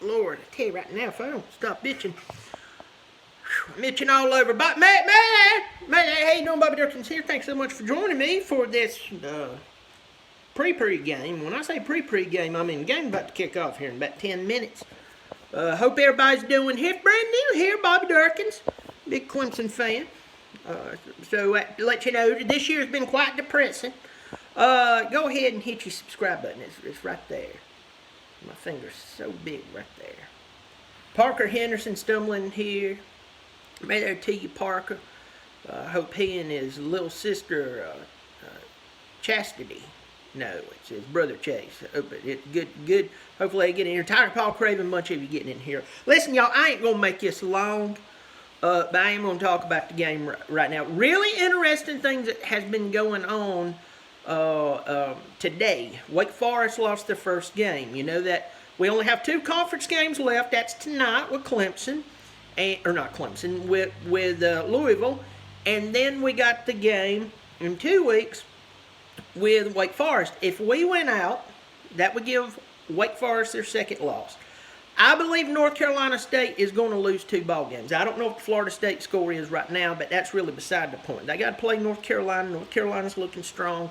Lord, I tell you right now, if I don't stop bitching, I'm itching all over. But man, how you doing? Bobby Dirkens here. Thanks so much for joining me for this pre-game. When I say pre-game, I mean the game's about to kick off here in about 10 minutes. Hope everybody's doing here. Brand new here, Bobby Dirkens, big Clemson fan. So to let you know, this year's been quite depressing. Go ahead and hit your subscribe button. It's right there. My finger's so big right there. Parker Henderson stumbling here. May there to you, Parker. Hope he and his little sister, Chastity. No, it's his brother Chase. Hope it's good. Hopefully they get in here. Tiger Paul Craven, much of you getting in here. Listen, y'all, I ain't going to make this long. But I am going to talk about the game right now. Really interesting things that has been going on today. Wake Forest lost their first game. You know that we only have 2 conference games left. That's tonight with Clemson, with Louisville, and then we got the game in 2 weeks with Wake Forest. If we win out, that would give Wake Forest their second loss. I believe North Carolina State is going to lose 2 ball games. I don't know what the Florida State score is right now, but that's really beside the point. They got to play North Carolina. North Carolina's looking strong,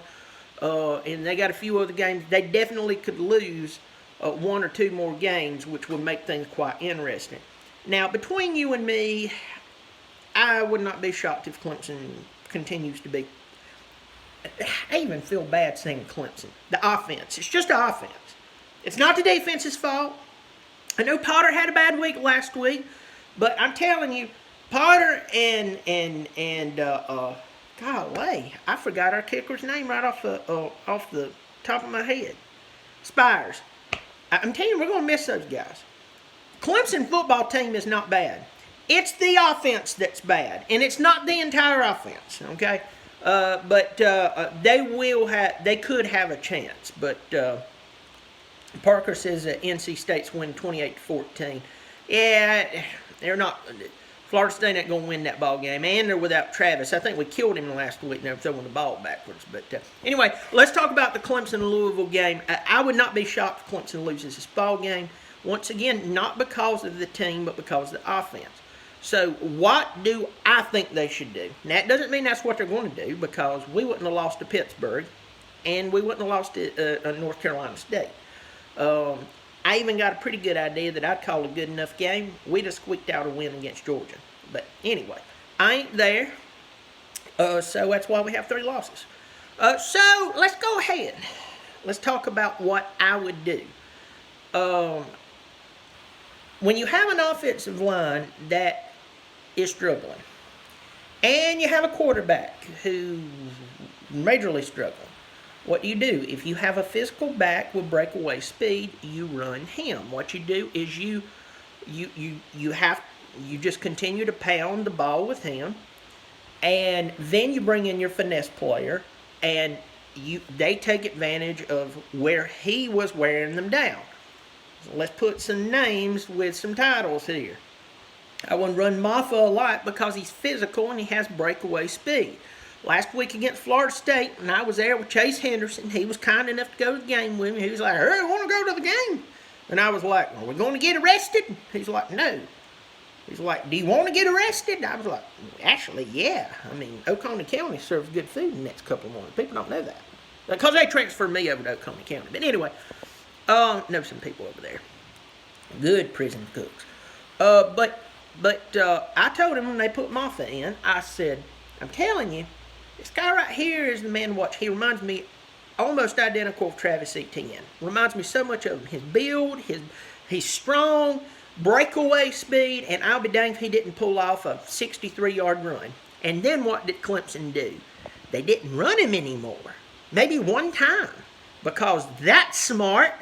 and they got a few other games. They definitely could lose 1 or 2 more games, which would make things quite interesting. Now, between you and me, I would not be shocked if Clemson continues to be. I even feel bad saying Clemson. The offense. It's just the offense. It's not the defense's fault. I know Potter had a bad week last week, but I'm telling you, Potter and golly, I forgot our kicker's name right off the top of my head. Spires. I'm telling you, we're going to miss those guys. Clemson football team is not bad. It's the offense that's bad, and it's not the entire offense. Okay, but they could have a chance, but. Parker says that NC State's win 28-14. Yeah, they're not. Florida State ain't going to win that ball game, and they're without Travis. I think we killed him last week, and they're throwing the ball backwards. But anyway, let's talk about the Clemson-Louisville game. I would not be shocked if Clemson loses this ball game. Once again, not because of the team, but because of the offense. So what do I think they should do? Now, that doesn't mean that's what they're going to do, because we wouldn't have lost to Pittsburgh, and we wouldn't have lost to North Carolina State. I even got a pretty good idea that I'd call a good enough game. We just squeaked out a win against Georgia. But anyway, I ain't there. So that's why we have 3 losses. So let's go ahead. Let's talk about what I would do. When you have an offensive line that is struggling, and you have a quarterback who's majorly struggling, what do? If you have a physical back with breakaway speed, you run him. What you do is you just continue to pound the ball with him, and then you bring in your finesse player, and they take advantage of where he was wearing them down. So let's put some names with some titles here. I wouldn't run Maffa a lot because he's physical and he has breakaway speed. Last week against Florida State, and I was there with Chase Henderson. He was kind enough to go to the game with me. He was like, "Hey, I want to go to the game." And I was like, "Are we going to get arrested?" He's like, "No." He's like, "Do you want to get arrested?" I was like, "Actually, yeah. I mean, Oconee County serves good food in the next couple of months. People don't know that. Because they transferred me over to Oconee County. But anyway, know some people over there. Good prison cooks. But I told him when they put Moffa in, I said, "I'm telling you, this guy right here is the man to watch. He reminds me almost identical of Travis Etienne. Reminds me so much of him. His build, he's strong, breakaway speed, and I'll be danged if he didn't pull off a 63-yard run." And then what did Clemson do? They didn't run him anymore. Maybe one time. Because that's smart.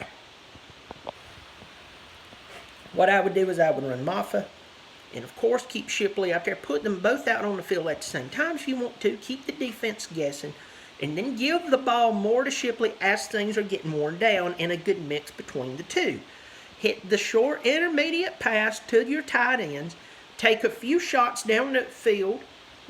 What I would do is I would run Moffa. And, of course, keep Shipley out there. Put them both out on the field at the same time if you want to. Keep the defense guessing. And then give the ball more to Shipley as things are getting worn down, and a good mix between the two. Hit the short intermediate pass to your tight ends. Take a few shots down the field.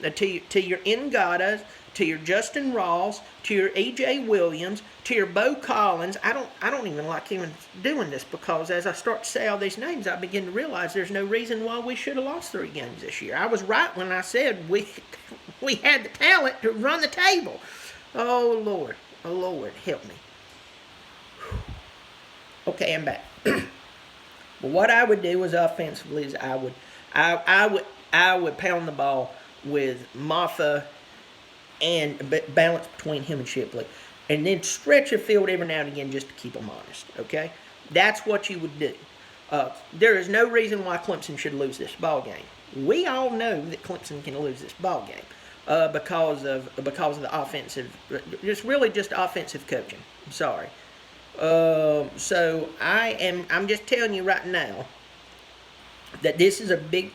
to your Ngatas, to your Justin Rawls, to your E.J. Williams, to your Bo Collins. I don't even like even doing this, because as I start to say all these names, I begin to realize there's no reason why we should have lost 3 games this year. I was right when I said we had the talent to run the table. Oh Lord, help me. Okay, I'm back. But what I would do is offensively is I would pound the ball with Maffa and balance between him and Shipley, and then stretch the field every now and again just to keep them honest. Okay, that's what you would do. There is no reason why Clemson should lose this ball game. We all know that Clemson can lose this ball game because of the offensive, just offensive coaching. I'm sorry. So I'm just telling you right now that this is a big,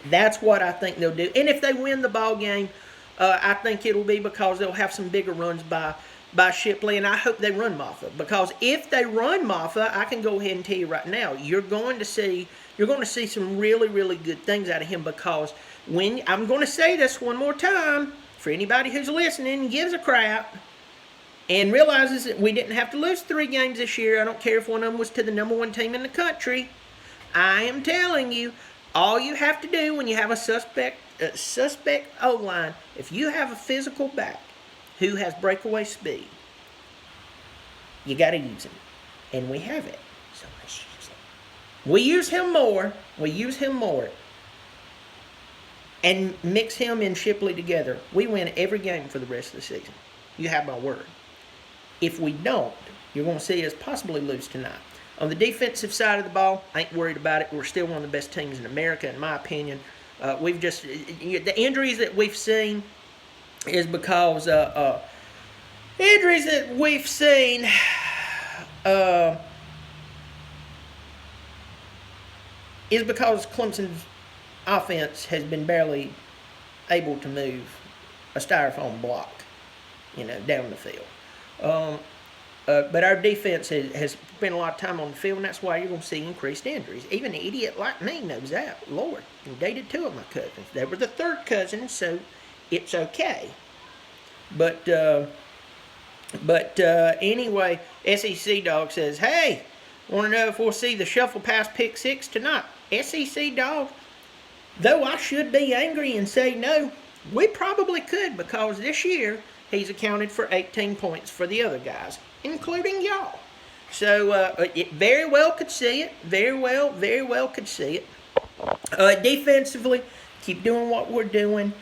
that's what I think they'll do. And if they win the ball game, I think it'll be because they'll have some bigger runs by Shipley, and I hope they run Maffa, because if they run Maffa, I can go ahead and tell you right now, you're going to see some really, really good things out of him, because I'm going to say this one more time for anybody who's listening and gives a crap and realizes that we didn't have to lose 3 games this year. I don't care if one of them was to the number 1 team in the country. I am telling you, all you have to do when you have a suspect O-line, if you have a physical back who has breakaway speed, you got to use him. And we have it. So let's use him. We use him more. And mix him and Shipley together. We win every game for the rest of the season. You have my word. If we don't, you're going to see us possibly lose tonight. On the defensive side of the ball, I ain't worried about it. We're still one of the best teams in America, in my opinion. The injuries that we've seen is because Clemson's offense has been barely able to move a styrofoam block, down the field. But our defense has spent a lot of time on the field, and that's why you're going to see increased injuries. Even an idiot like me knows that. Lord, I dated 2 of my cousins. They were the 3rd cousin, so it's okay. But anyway, SEC Dog says, hey, want to know if we'll see the shuffle pass pick 6 tonight? SEC Dog, though I should be angry and say no, we probably could, because this year he's accounted for 18 points for the other guys, including y'all. So it very well could see it. Very well could see it. Defensively, keep doing what we're doing.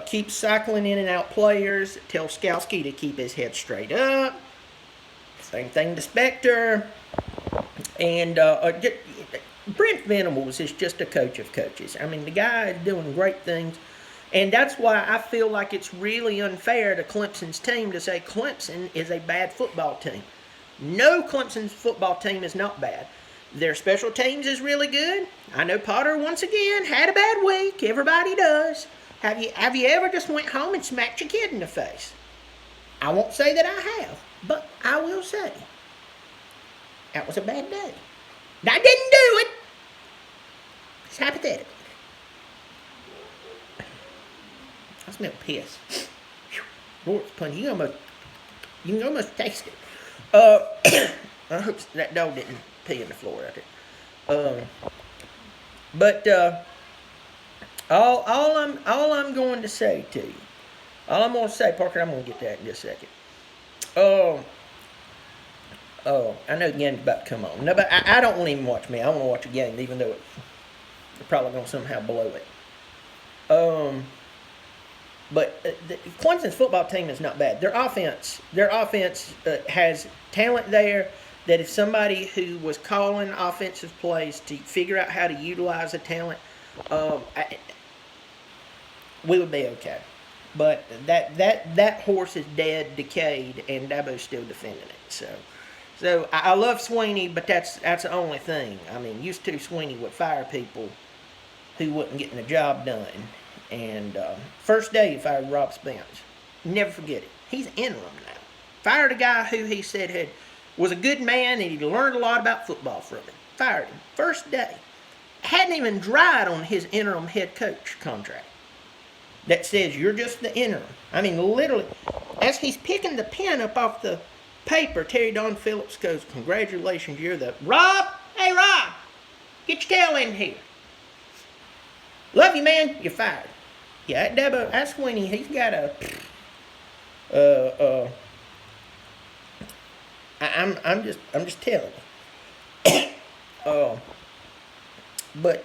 Keep cycling in and out players. Tell Skowski to keep his head straight up. Same thing to Spector. And Brent Venables is just a coach of coaches. I mean, the guy is doing great things. And that's why I feel like it's really unfair to Clemson's team to say Clemson is a bad football team. No, Clemson's football team is not bad. Their special teams is really good. I know Potter, once again, had a bad week. Everybody does. Have you ever just went home and smacked your kid in the face? I won't say that I have, but I will say that was a bad day. I didn't do it. It's hypothetical. I smell piss. Lord's punch. You can almost taste it. I hope that dog didn't pee in the floor out there. But all I'm going to say to you, all I'm going to say, Parker, I'm going to get that in just a second. I know the game's about to come on. No, but I don't want to even watch me. I want to watch a game, even though they're probably going to somehow blow it. But Clemson's football team is not bad. Their offense has talent there that if somebody who was calling offensive plays to figure out how to utilize the talent, we would be okay. But that horse is dead, decayed, and Dabo's still defending it. So I love Sweeney, but that's the only thing. I mean, used to Sweeney would fire people who wasn't getting the job done. And first day he fired Rob Spence. Never forget it. He's interim now. Fired a guy who he said was a good man and he learned a lot about football from him. Fired him. First day. Hadn't even dried on his interim head coach contract. that says you're just the interim. I mean, literally, as he's picking the pen up off the paper, Terry Don Phillips goes, "Congratulations, you're the..." Rob! Hey, Rob! Get your tail in here. Love you, man. You're fired. Yeah, that's Sweeney. He's got a... I'm just telling you. But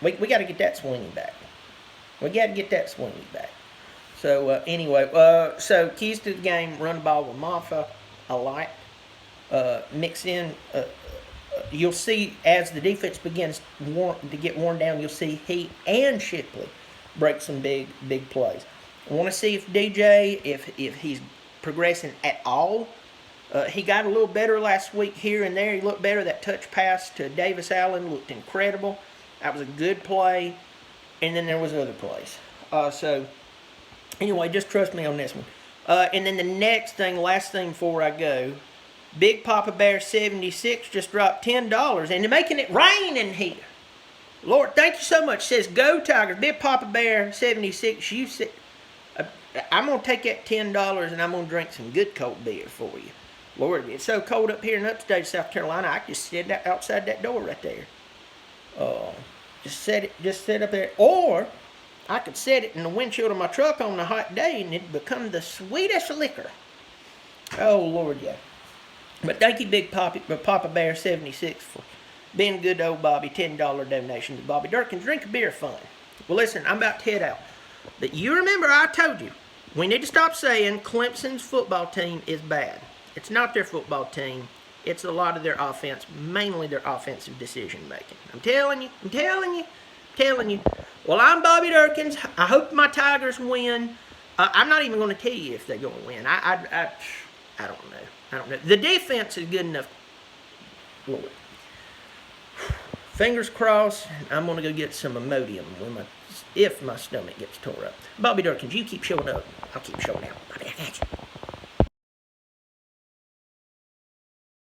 we got to get that Sweeney back. We got to get that Sweeney back. So anyway, so keys to the game: run the ball with Maffa a lot. Mix in. You'll see as the defense begins to get worn down, you'll see he and Shipley break some big plays. I want to see if DJ, if he's progressing at all. He got a little better last week here and there. He looked better. That touch pass to Davis Allen looked incredible. That was a good play. And then there was other plays. So, anyway, just trust me on this one. And then the next thing, last thing before I go, Big Papa Bear 76 just dropped $10. And they're making it rain in here. Lord, thank you so much. Says, "Go Tigers." Big Papa Bear 76, you said... I'm going to take that $10 and I'm going to drink some good cold beer for you. Lord, it's so cold up here in upstate South Carolina, I can just sit outside that door right there. Just sit up there. Or I could set it in the windshield of my truck on a hot day and it'd become the sweetest liquor. Oh, Lord, yeah. But thank you, Big Papa Bear 76, for being good to old Bobby. $10 donation to Bobby Dirkens Drink a Beer Fund. Well, listen, I'm about to head out. But you remember I told you, we need to stop saying Clemson's football team is bad. It's not their football team. It's a lot of their offense, mainly their offensive decision making. I'm telling you. Well, I'm Bobby Dirkens. I hope my Tigers win. I'm not even going to tell you if they're going to win. I don't know. The defense is good enough. Lord. Fingers crossed. I'm going to go get some Imodium if my stomach gets tore up. Bobby Dirkens, you keep showing up. I'll keep showing out. Bobby, I got you.